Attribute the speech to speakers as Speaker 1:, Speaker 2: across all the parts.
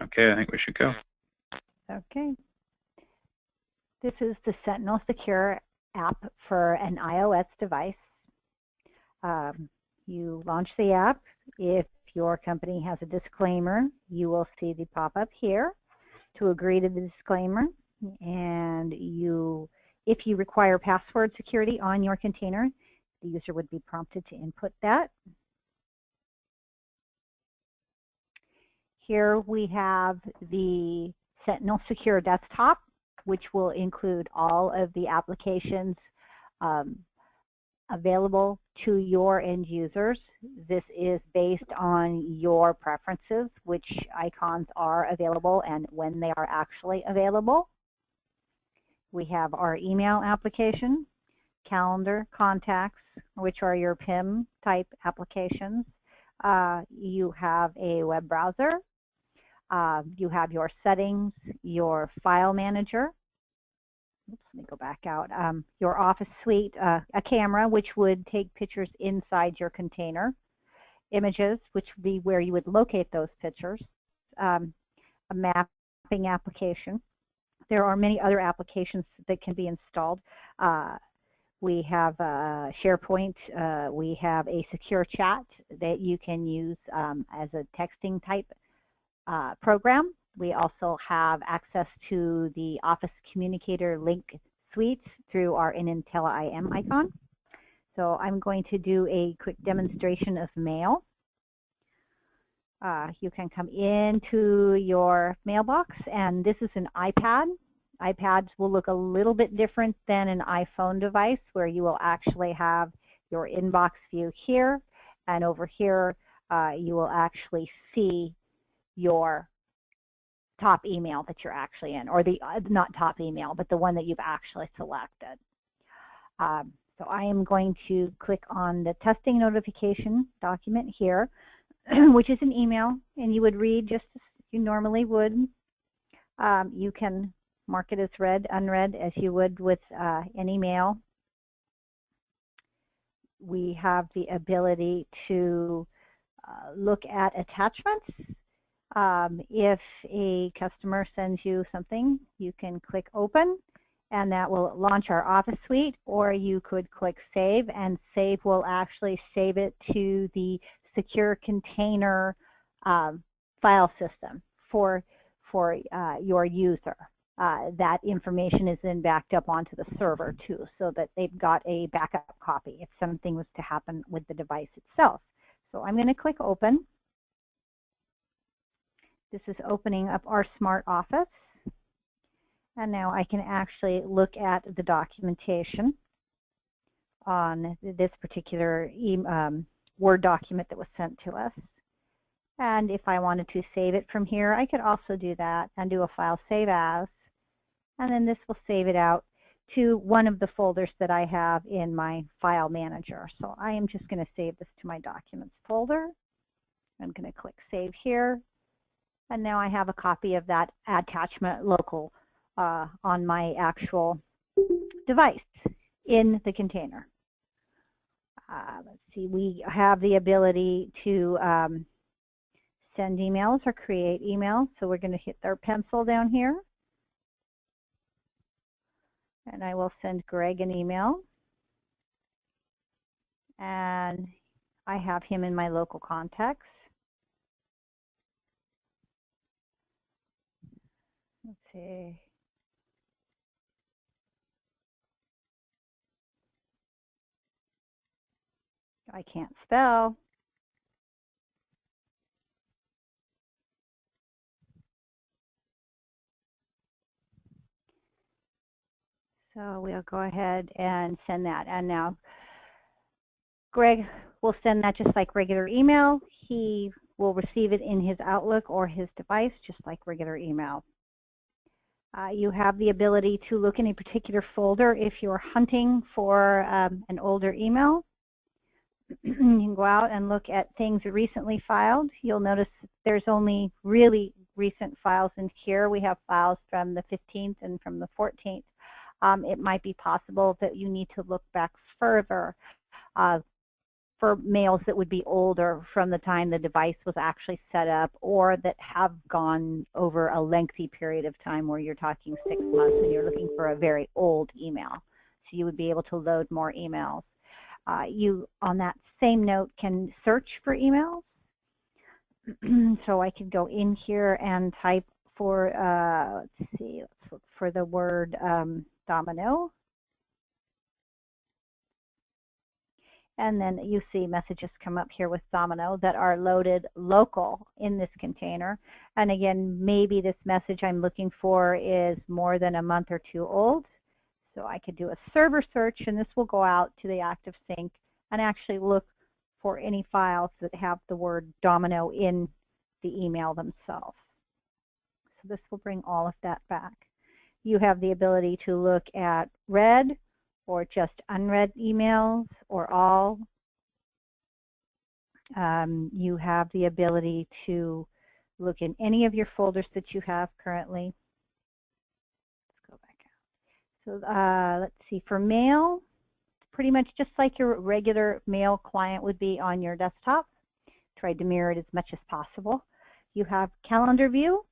Speaker 1: Okay, I think we should go.
Speaker 2: Okay. This is the SentinelSecure app for an iOS device. You launch the app. If your company has a disclaimer, you will see the pop-up here to agree to the disclaimer. And if you require password security on your container, the user would be prompted to input that. Here we have the SentinelSecure desktop, which will include all of the applications available to your end users. This is based on your preferences, which icons are available and when they are actually available. We have our email application, calendar, contacts, which are your PIM type applications. You have a web browser. You have your settings, your file manager. Oops, let me go back out. Your office suite, a camera, which would take pictures inside your container. Images, which would be where you would locate those pictures. A mapping application. There are many other applications that can be installed. We have SharePoint. We have a secure chat that you can use as a texting type program. We also have access to the Office Communicator link suites through our IntelliIM icon. So I'm going to do a quick demonstration of mail. You can come into your mailbox, and this is an iPad. iPads will look a little bit different than an iPhone device, where you will actually have your inbox view here, and over here you will actually see your top email that you're actually in, or the not top email, but the one that you've actually selected. So I am going to click on the testing notification document here, which is an email, and you would read just as you normally would. You can mark it as read, unread, as you would with any mail. We have the ability to look at attachments. If a customer sends you something, you can click open, and that will launch our Office suite, or you could click save, and save will actually save it to the secure container file system for your user. That information is then backed up onto the server too, so that they've got a backup copy if something was to happen with the device itself. So I'm going to click open. This is opening up our Smart Office. And now I can actually look at the documentation on this particular Word document that was sent to us. And if I wanted to save it from here, I could also do that and do a file save as. And then this will save it out to one of the folders that I have in my file manager. So I am just going to save this to my documents folder. I'm going to click save here. And now I have a copy of that attachment local on my actual device in the container. Let's see, we have the ability to send emails or create emails. So we're going to hit our pencil down here. And I will send Greg an email. And I have him in my local contacts. Let's see. I can't spell. So we'll go ahead and send that. And now Greg will send that just like regular email. He will receive it in his Outlook or his device, just like regular email. You have the ability to look in a particular folder if you're hunting for an older email. You can go out and look at things recently filed. You'll notice there's only really recent files in here. We have files from the 15th and from the 14th. It might be possible that you need to look back further. for mails that would be older from the time the device was actually set up, or that have gone over a lengthy period of time where you're talking 6 months and you're looking for a very old email. So you would be able to load more emails. You, on that same note, can search for emails. So I could go in here and type for, let's see, let's look for the word domino. And then you see messages come up here with domino that are loaded local in this container. And again, maybe this message I'm looking for is more than a month or two old. So I could do a server search, and this will go out to the ActiveSync and actually look for any files that have the word domino in the email themselves. So this will bring all of that back. You have the ability to look at read or just unread emails or all. You have the ability to look in any of your folders that you have currently. Let's go back out. So let's see, for mail, pretty much just like your regular mail client would be on your desktop. Tried to mirror it as much as possible. You have calendar view.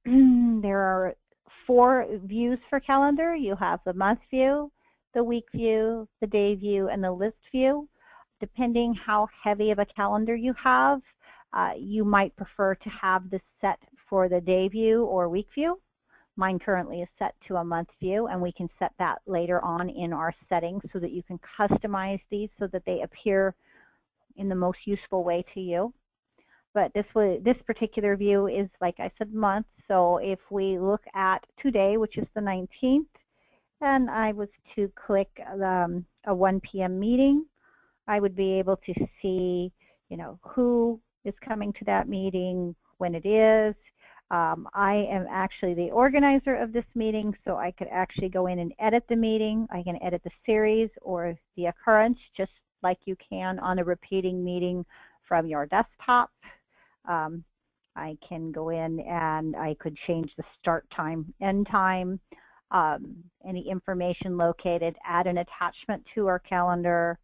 Speaker 2: There are 4 views for calendar. You have the month view, the week view, the day view, and the list view. Depending how heavy of a calendar you have, you might prefer to have this set for the day view or week view. Mine currently is set to a month view, and we can set that later on in our settings so that you can customize these so that they appear in the most useful way to you. But this particular view is, like I said, month. So if we look at today, which is the 19th, and I was to click a 1 p.m. meeting, I would be able to see, you know, who is coming to that meeting, when it is. I am actually the organizer of this meeting, so I could actually go in and edit the meeting. I can edit the series or the occurrence, just like you can on a repeating meeting from your desktop. I can go in and I could change the start time, end time, any information located, add an attachment to our calendar,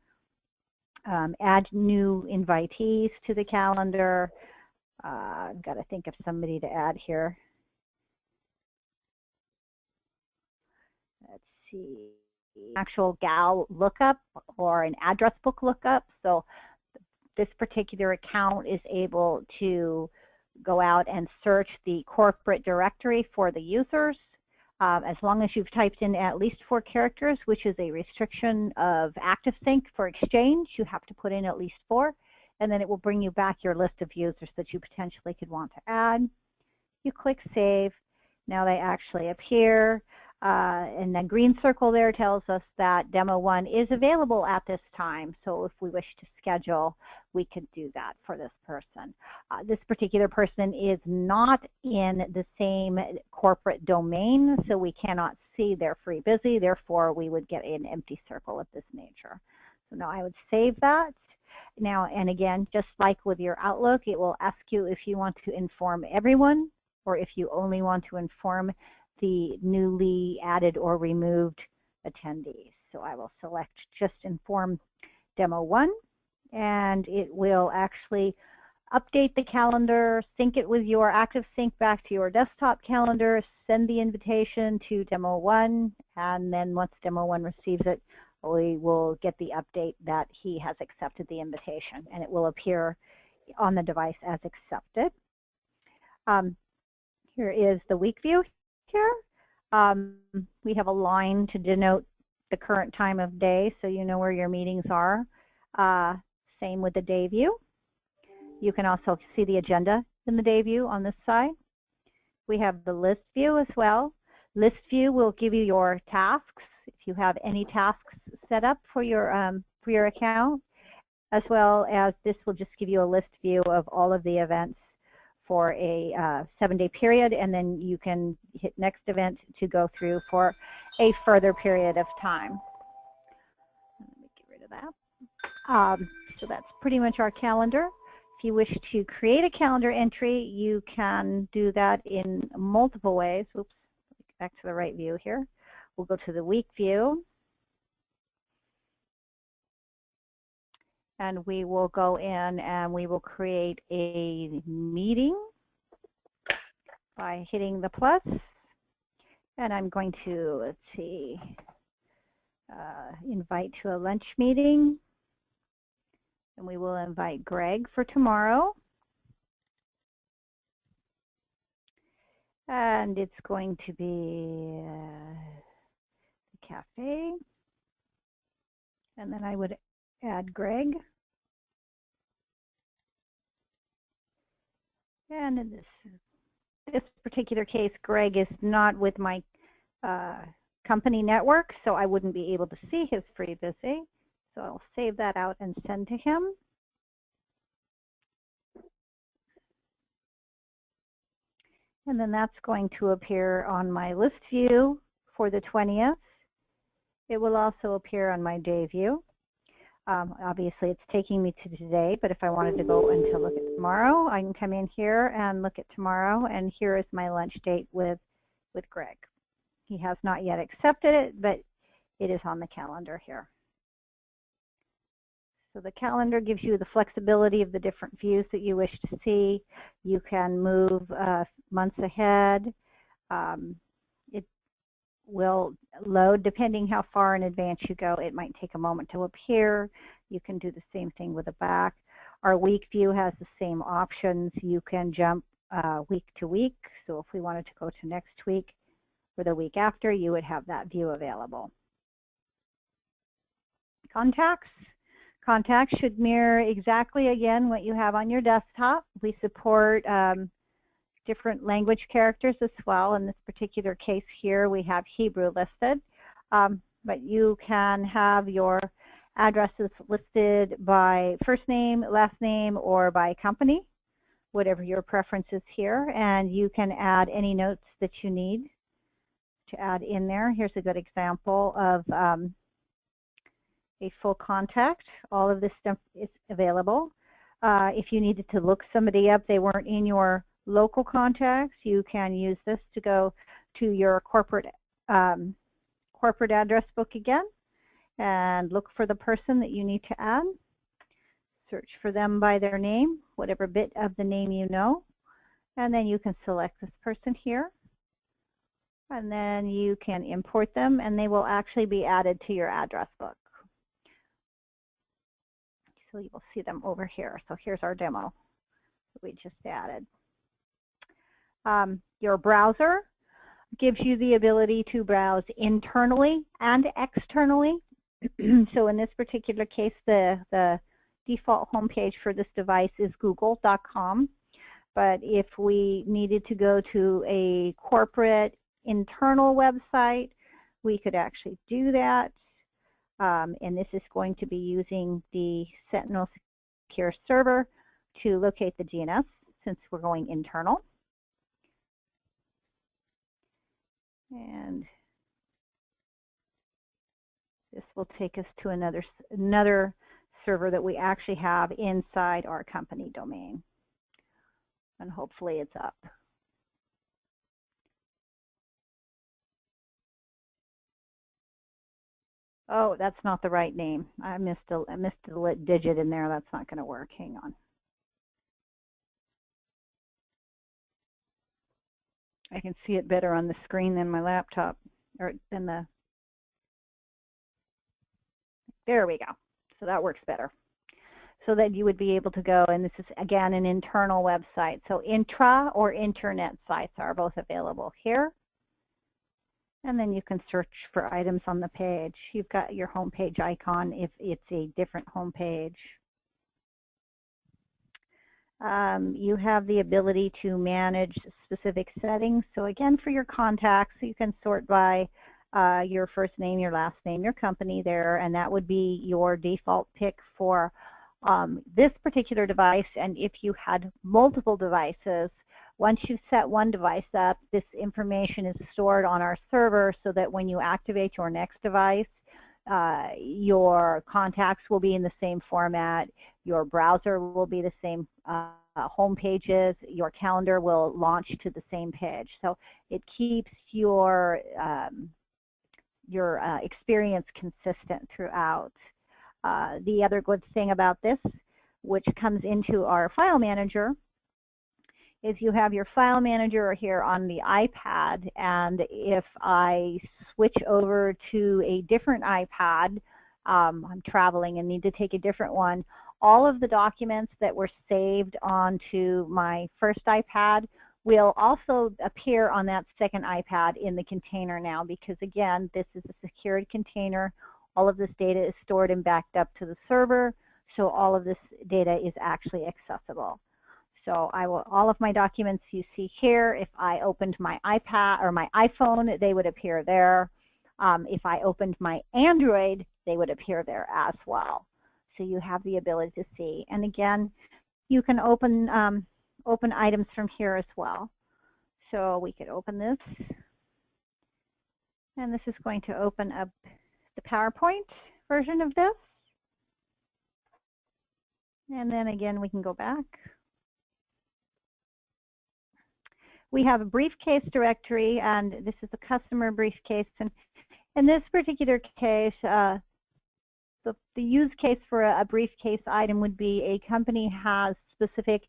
Speaker 2: add new invitees to the calendar. I've got to think of somebody to add here. Let's see, actual gal lookup or an address book lookup. So this particular account is able to go out and search the corporate directory for the users. As long as you've typed in at least 4 characters, which is a restriction of ActiveSync for Exchange, you have to put in at least 4. And then it will bring you back your list of users that you potentially could want to add. You click Save. Now they actually appear. And the green circle there tells us that Demo 1 is available at this time. So if we wish to schedule, we could do that for this person. This particular person is not in the same corporate domain, so we cannot see their free busy. Therefore, we would get an empty circle of this nature. So now I would save that. Now, and again, just like with your Outlook, it will ask you if you want to inform everyone or if you only want to inform the newly added or removed attendees. So I will select just inform Demo 1, and it will actually update the calendar, sync it with your ActiveSync back to your desktop calendar, send the invitation to Demo 1, and then once Demo 1 receives it, we will get the update that he has accepted the invitation, and it will appear on the device as accepted. Here is the week view here. We have a line to denote the current time of day, so you know where your meetings are. Same with the day view. You can also see the agenda in the day view on this side. We have the list view as well. List view will give you your tasks, if you have any tasks set up for your account, as well as this will just give you a list view of all of the events for a 7-day period, and then you can hit next event to go through for a further period of time. Let me get rid of that. So that's pretty much our calendar. If you wish to create a calendar entry, you can do that in multiple ways. Oops, back to the right view here. We'll go to the week view. And we will go in and we will create a meeting by hitting the plus. And I'm going to, let's see, invite to a lunch meeting. And we will invite Greg for tomorrow. And it's going to be the cafe. And then I would add Greg. And in this particular case, Greg is not with my company network, so I wouldn't be able to see his free busy. So I'll save that out and send to him. And then that's going to appear on my list view for the 20th. It will also appear on my day view. Obviously, it's taking me to today, but if I wanted to go and to look at tomorrow, I can come in here and look at tomorrow, and here is my lunch date with Greg. He has not yet accepted it, but it is on the calendar here. So the calendar gives you the flexibility of the different views that you wish to see. You can move months ahead. It will load depending how far in advance you go. It might take a moment to appear. You can do the same thing with the back. Our week view has the same options. You can jump week to week. So if we wanted to go to next week or the week after, you would have that view available. Contacts. Contacts should mirror exactly, again, what you have on your desktop. We support different language characters as well. In this particular case here, we have Hebrew listed. But you can have your addresses listed by first name, last name, or by company, whatever your preference is here. And you can add any notes that you need to add in there. Here's a good example of a full contact. All of this stuff is available. If you needed to look somebody up, they weren't in your local contacts, you can use this to go to your corporate address book again and look for the person that you need to add. Search for them by their name, whatever bit of the name you know, and then you can select this person here. And then you can import them, and they will actually be added to your address book. So you will see them over here. So here's our demo that we just added. Your browser gives you the ability to browse internally and externally. So in this particular case, the default homepage for this device is google.com. But if we needed to go to a corporate internal website, we could actually do that. And this is going to be using the SentinelSecure server to locate the DNS since we're going internal. And this will take us to another server that we actually have inside our company domain. And hopefully it's up. Oh, that's not the right name. I missed a digit in there. That's not going to work. Hang on. I can see it better on the screen than my laptop, or than the. There we go. So that works better. So that you would be able to go, and this is again an internal website. So intra or internet sites are both available here. And then you can search for items on the page. You've got your home page icon if it's a different home page. You have the ability to manage specific settings. So again, for your contacts, you can sort by your first name, your last name, your company there, and that would be your default pick for this particular device. And if you had multiple devices, once you've set one device up, this information is stored on our server so that when you activate your next device, your contacts will be in the same format, your browser will be the same home pages, your calendar will launch to the same page. So it keeps your experience consistent throughout. The other good thing about this, which comes into our file manager, is you have your file manager here on the iPad, and if I switch over to a different iPad, I'm traveling and need to take a different one, all of the documents that were saved onto my first iPad will also appear on that second iPad in the container now, because again, this is a secured container. All of this data is stored and backed up to the server, so all of this data is actually accessible. So all of my documents you see here, if I opened my iPad or my iPhone, they would appear there. If I opened my Android, they would appear there as well. So you have the ability to see. And again, you can open items from here as well. So we could open this. And this is going to open up the PowerPoint version of this. And then again, we can go back. We have a briefcase directory, and this is a customer briefcase. And in this particular case, the use case for a briefcase item would be a company has specific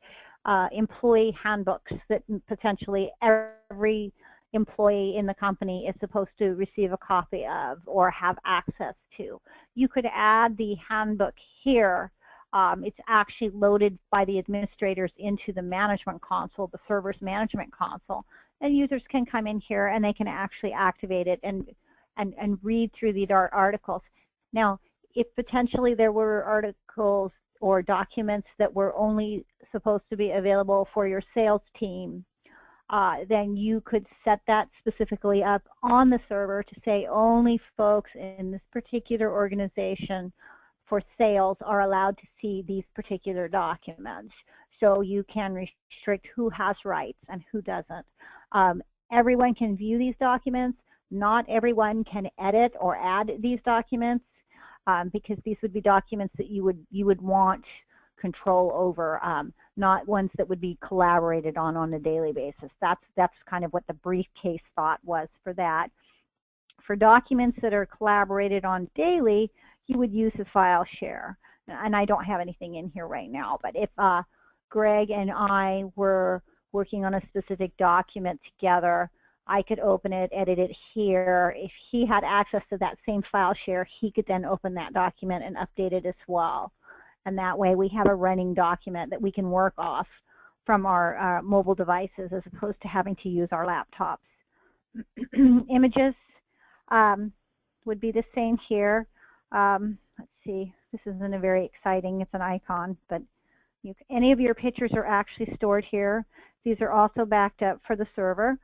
Speaker 2: employee handbooks that potentially every employee in the company is supposed to receive a copy of or have access to. You could add the handbook here. It's actually loaded by the administrators into the management console, the server's management console, and users can come in here and they can actually activate it and read through the articles. Now, if potentially there were articles or documents that were only supposed to be available for your sales team, then you could set that specifically up on the server to say only folks in this particular organization for sales are allowed to see these particular documents. So you can restrict who has rights and who doesn't. Everyone can view these documents. Not everyone can edit or add these documents because these would be documents that you would want control over, not ones that would be collaborated on a daily basis. That's kind of what the briefcase thought was for that. For documents that are collaborated on daily, you would use a file share. And I don't have anything in here right now, but if Greg and I were working on a specific document together, I could open it, edit it here. If he had access to that same file share, he could then open that document and update it as well. And that way we have a running document that we can work off from our mobile devices as opposed to having to use our laptops. Images would be the same here. Let's see, this isn't a very exciting, it's an icon, but any of your pictures are actually stored here. These are also backed up for the server.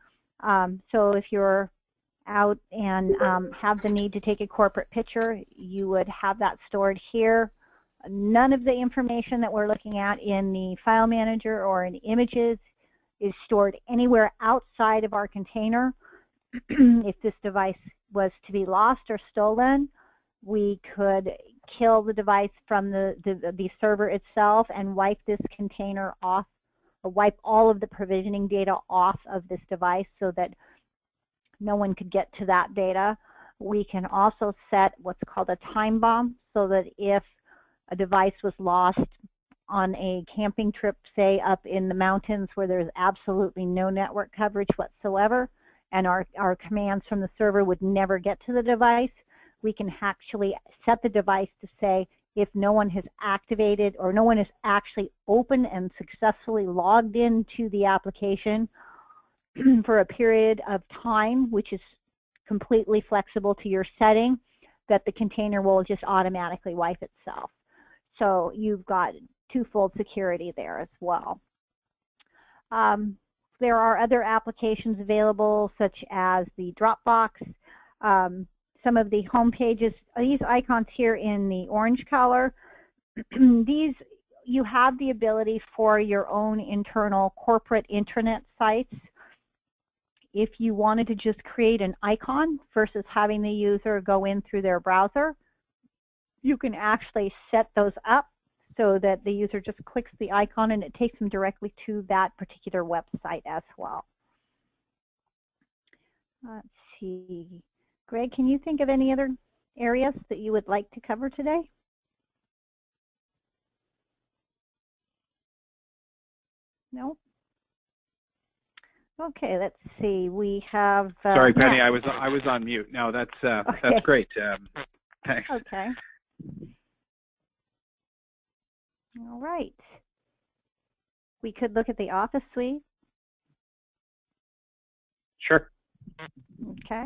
Speaker 2: So if you're out and have the need to take a corporate picture, you would have that stored here. None of the information that we're looking at in the file manager or in images is stored anywhere outside of our container. If this device was to be lost or stolen, we could kill the device from the server itself and wipe this container off, or wipe all of the provisioning data off of this device so that no one could get to that data. We can also set what's called a time bomb so that if a device was lost on a camping trip, say up in the mountains where there's absolutely no network coverage whatsoever, and our commands from the server would never get to the device, we can actually set the device to say if no one has activated or no one has actually opened and successfully logged into the application for a period of time, which is completely flexible to your setting, that the container will just automatically wipe itself. So you've got twofold security there as well. There are other applications available, such as the Dropbox. Some of the home pages, these icons here in the orange color, these, you have the ability for your own internal corporate intranet sites. If you wanted to just create an icon versus having the user go in through their browser, you can actually set those up so that the user just clicks the icon and it takes them directly to that particular website as well. Let's see. Greg, can you think of any other areas that you would like to cover today? No. Okay, let's see. We have.
Speaker 1: Sorry, Penny.
Speaker 2: Matt.
Speaker 1: I was on mute. No, that's
Speaker 2: Okay.
Speaker 1: great. Thanks.
Speaker 2: Okay. All right. We could look at the Office suite.
Speaker 1: Sure.
Speaker 2: Okay.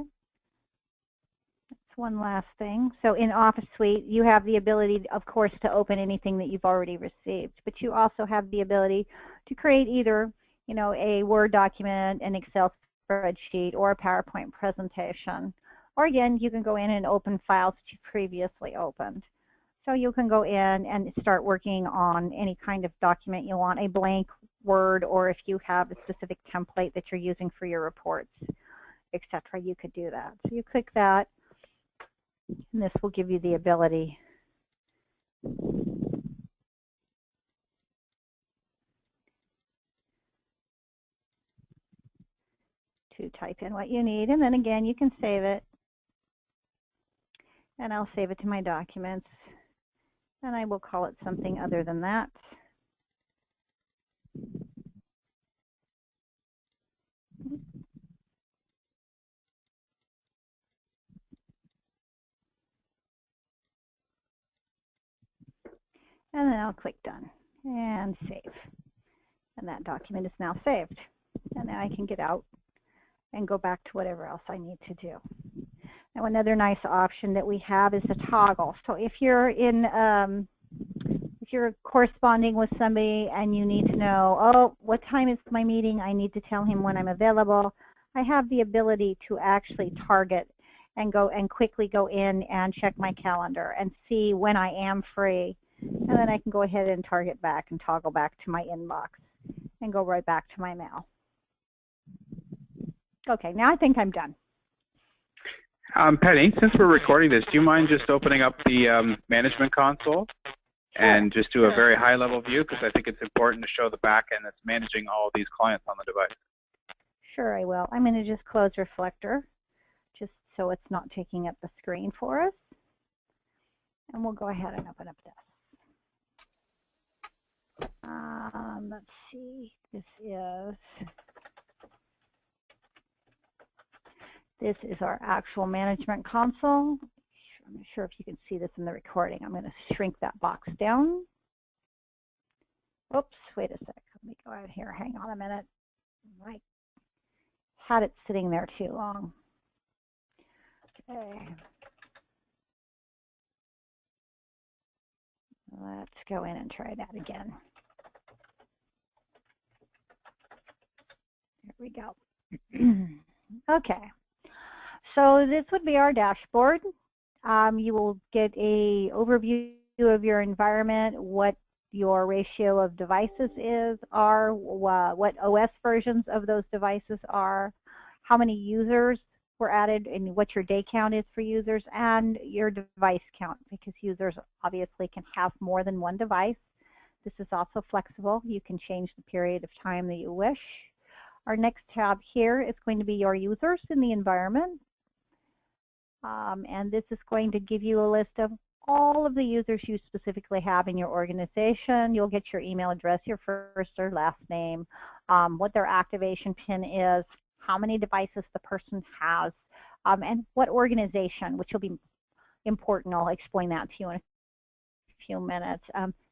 Speaker 2: That's one last thing. So in Office suite, you have the ability, of course, to open anything that you've already received, but you also have the ability to create either, you know, a Word document, an Excel spreadsheet, or a PowerPoint presentation. Or again, you can go in and open files that you previously opened. So you can go in and start working on any kind of document you want, a blank Word, or if you have a specific template that you're using for your reports, etc., you could do that. So you click that, and this will give you the ability to type in what you need, and then again you can save it. And I'll save it to my documents, and I will call it something other than that. And then I'll click Done and Save. And that document is now saved. And now I can get out and go back to whatever else I need to do. Now another nice option that we have is a toggle. So if you're corresponding with somebody and you need to know, oh, what time is my meeting? I need to tell him when I'm available. I have the ability to actually target and go and quickly go in and check my calendar and see when I am free. And then I can go ahead and target back and toggle back to my inbox and go right back to my mail. Okay, now I think I'm done.
Speaker 1: Penny, since we're recording this, do you mind just opening up the management console and just do a very high-level view? Because I think it's important to show the back end that's managing all of these clients on the device.
Speaker 2: Sure, I will. I'm going to just close Reflector just so it's not taking up the screen for us. And we'll go ahead and open up this. Let's see, this is our actual management console. I'm not sure if you can see this in the recording. I'm going to shrink that box down. Oops, wait a sec. Let me go out here. Hang on a minute. I had it sitting there too long. Okay. Let's go in and try that again. There we go. Okay. So this would be our dashboard. You will get an overview of your environment, what your ratio of devices are, what OS versions of those devices are, how many users were added, and what your day count is for users, and your device count, because users obviously can have more than one device. This is also flexible. You can change the period of time that you wish. Our next tab here is going to be your users in the environment. And this is going to give you a list of all of the users you specifically have in your organization. You'll get your email address, your first or last name, what their activation PIN is, how many devices the person has, and what organization, which will be important. I'll explain that to you in a few minutes.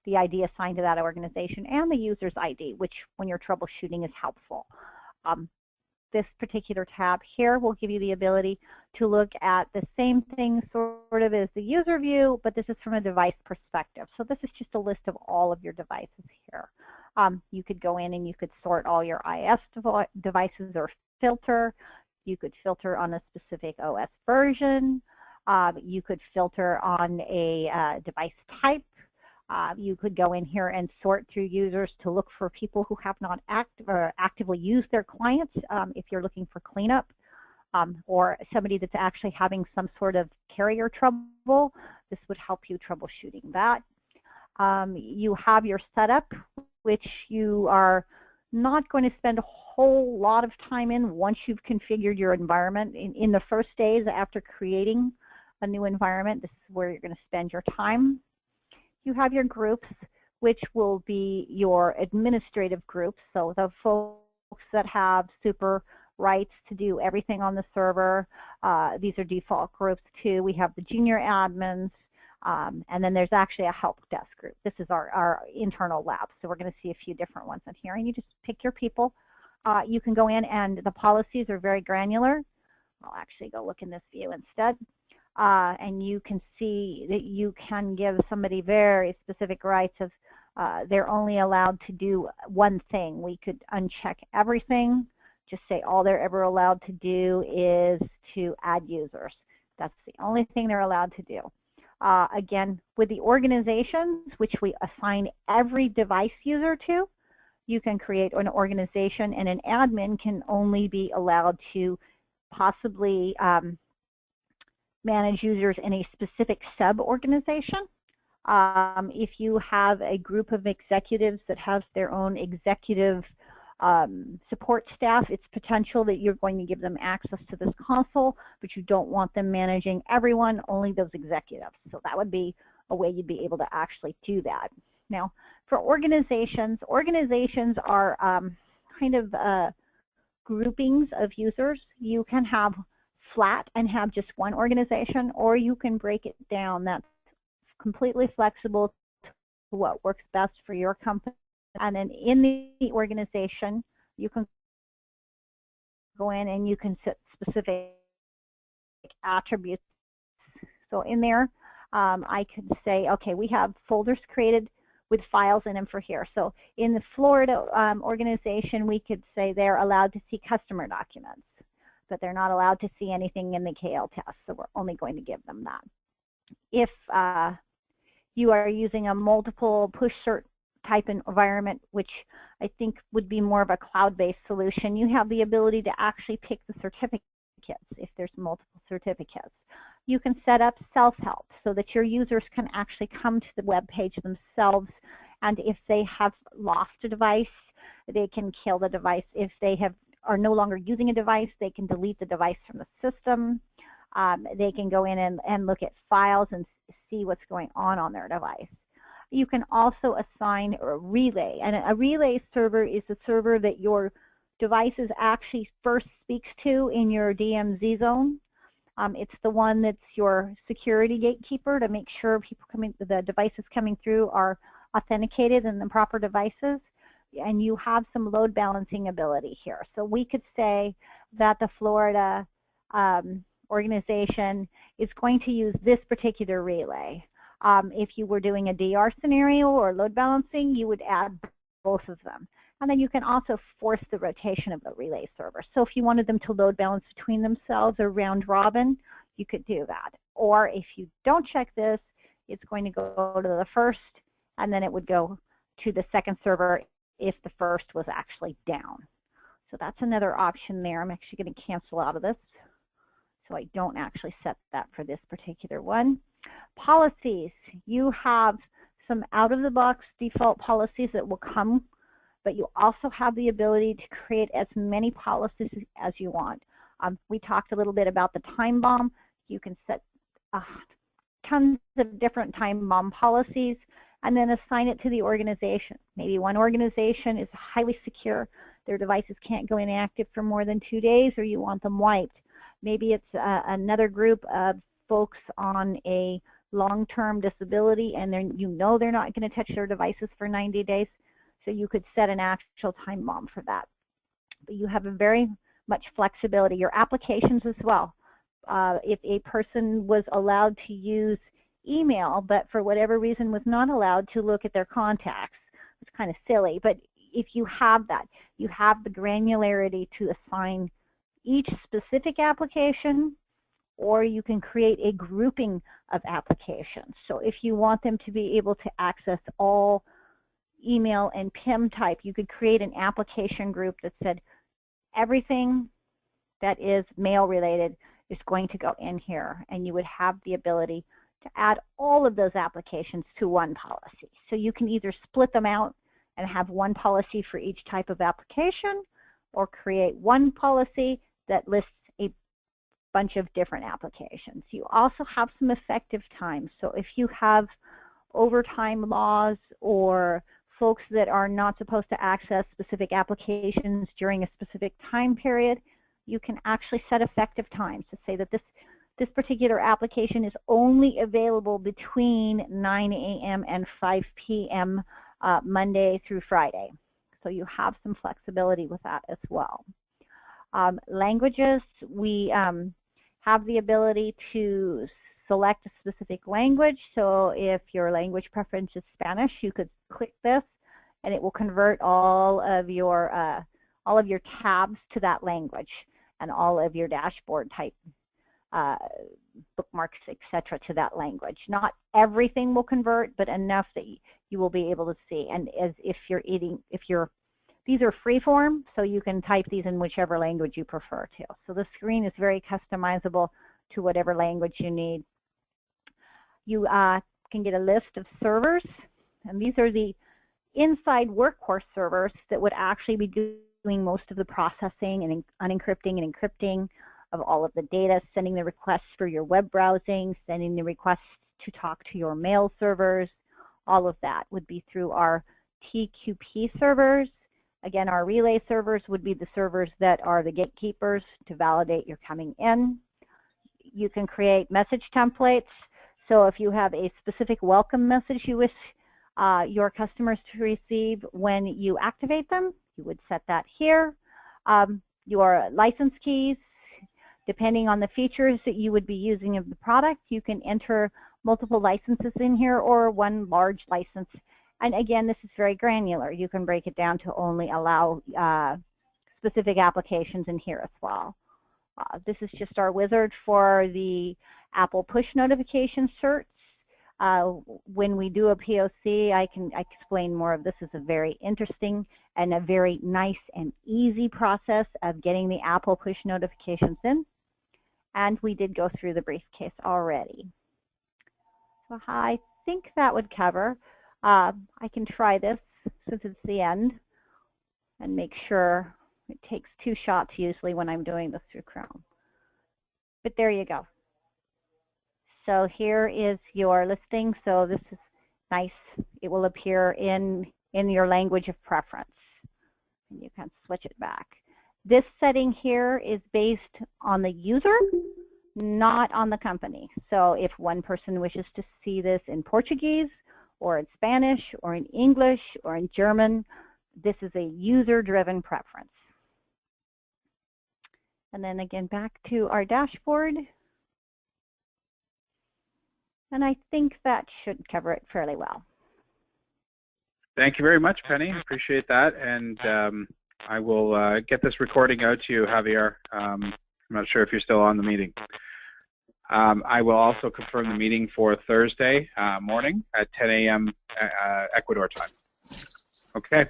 Speaker 2: The ID assigned to that organization and the user's ID, which when you're troubleshooting is helpful. This particular tab here will give you the ability to look at the same thing sort of as the user view, but this is from a device perspective. So this is just a list of all of your devices here. You could go in and you could sort all your IS devices or filter. You could filter on a specific OS version. You could filter on a device type. You could go in here and sort through users to look for people who have not actively used their clients if you're looking for cleanup, or somebody that's actually having some sort of carrier trouble. This would help you troubleshooting that. You have your setup, which you are not going to spend a whole lot of time in once you've configured your environment. In the first days after creating a new environment, this is where you're going to spend your time. You have your groups, which will be your administrative groups. So the folks that have super rights to do everything on the server. These are default groups too. We have the junior admins, and then there's actually a help desk group. This is our internal lab. So we're going to see a few different ones in here, and you just pick your people. You can go in, and the policies are very granular. I'll actually go look in this view instead. And you can see that you can give somebody very specific rights of they're only allowed to do one thing. We could uncheck everything. Just say all they're ever allowed to do is to add users. That's the only thing they're allowed to do. Again, with the organizations, which we assign every device user to, you can create an organization, and an admin can only be allowed to possibly manage users in a specific sub-organization. If you have a group of executives that has their own executive support staff, it's potential that you're going to give them access to this console, but you don't want them managing everyone, only those executives. So that would be a way you'd be able to actually do that. Now, for organizations, organizations are kind of groupings of users. You can have flat and have just one organization, or you can break it down. That's completely flexible to what works best for your company. And then in the organization, you can go in and you can set specific attributes. So in there, I could say, okay, we have folders created with files in them for here. So in the Florida organization, we could say they're allowed to see customer documents, but they're not allowed to see anything in the KL test. So we're only going to give them that. If you are using a multiple push cert type environment, which I think would be more of a cloud-based solution, you have the ability to actually pick the certificates if there's multiple certificates. You can set up self-help so that your users can actually come to the web page themselves, and if they have lost a device, they can kill the device. If they are no longer using a device, they can delete the device from the system. They can go in and look at files and see what's going on their device. You can also assign a relay, and a relay server is a server that your devices actually first speaks to in your DMZ zone. It's the one that's your security gatekeeper to make sure the devices coming through are authenticated and the proper devices. And you have some load balancing ability here. So we could say that the Florida organization is going to use this particular relay. If you were doing a DR scenario or load balancing, you would add both of them. And then you can also force the rotation of the relay server. So if you wanted them to load balance between themselves or round robin, you could do that. Or if you don't check this, it's going to go to the first, and then it would go to the second server if the first was actually down. So that's another option there. I'm actually going to cancel out of this, so I don't actually set that for this particular one. Policies. You have some out-of-the-box default policies that will come, but you also have the ability to create as many policies as you want. We talked a little bit about the time bomb. You can set tons of different time bomb policies and then assign it to the organization. Maybe one organization is highly secure. Their devices can't go inactive for more than 2 days, or you want them wiped. Maybe it's another group of folks on a long-term disability, and you know they're not going to touch their devices for 90 days. So you could set an actual time bomb for that. But you have a very much flexibility. Your applications as well. If a person was allowed to use email, but for whatever reason was not allowed to look at their contacts, it's kind of silly. But if you have that, you have the granularity to assign each specific application, or you can create a grouping of applications. So if you want them to be able to access all email and PIM type, you could create an application group that said everything that is mail related is going to go in here, and you would have the ability to add all of those applications to one policy. So you can either split them out and have one policy for each type of application, or create one policy that lists a bunch of different applications. You also have some effective times. So if you have overtime laws or folks that are not supposed to access specific applications during a specific time period, you can actually set effective times to say that this particular application is only available between 9 a.m. and 5 p.m. Monday through Friday. So you have some flexibility with that as well. Languages, we have the ability to select a specific language. So if your language preference is Spanish, you could click this and it will convert all of your tabs to that language and all of your dashboard type bookmarks, etc., to that language. Not everything will convert, but enough that you will be able to see. And as these are free form, so you can type these in whichever language you prefer to. So the screen is very customizable to whatever language you need. You can get a list of servers, and these are the inside workhorse servers that would actually be doing most of the processing and unencrypting and encrypting of all of the data, sending the requests for your web browsing, sending the requests to talk to your mail servers. All of that would be through our TQP servers. Again, our relay servers would be the servers that are the gatekeepers to validate you're coming in. You can create message templates. So if you have a specific welcome message you wish your customers to receive when you activate them, you would set that here. Your license keys, depending on the features that you would be using of the product, you can enter multiple licenses in here or one large license. And again, this is very granular. You can break it down to only allow specific applications in here as well. This is just our wizard for the Apple push notification certs. When we do a POC, I can explain more of this. Is a very interesting and a very nice and easy process of getting the Apple push notifications in. And we did go through the briefcase already. So I think that would cover. I can try this since it's the end and make sure. It takes 2 shots usually when I'm doing this through Chrome. But there you go. So here is your listing. So this is nice. It will appear in your language of preference. And you can switch it back. This setting here is based on the user, not on the company. So if one person wishes to see this in Portuguese or in Spanish or in English or in German, this is a user-driven preference. And then again, back to our dashboard. And I think that should cover it fairly well.
Speaker 1: Thank you very much, Penny. Appreciate that. And I will get this recording out to you, Javier. I'm not sure if you're still on the meeting. I will also confirm the meeting for Thursday morning at 10 a.m. Ecuador time. Okay.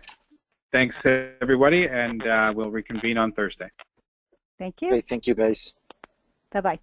Speaker 1: Thanks, everybody, and we'll reconvene on Thursday.
Speaker 2: Thank you.
Speaker 3: Okay, thank you, guys.
Speaker 2: Bye-bye.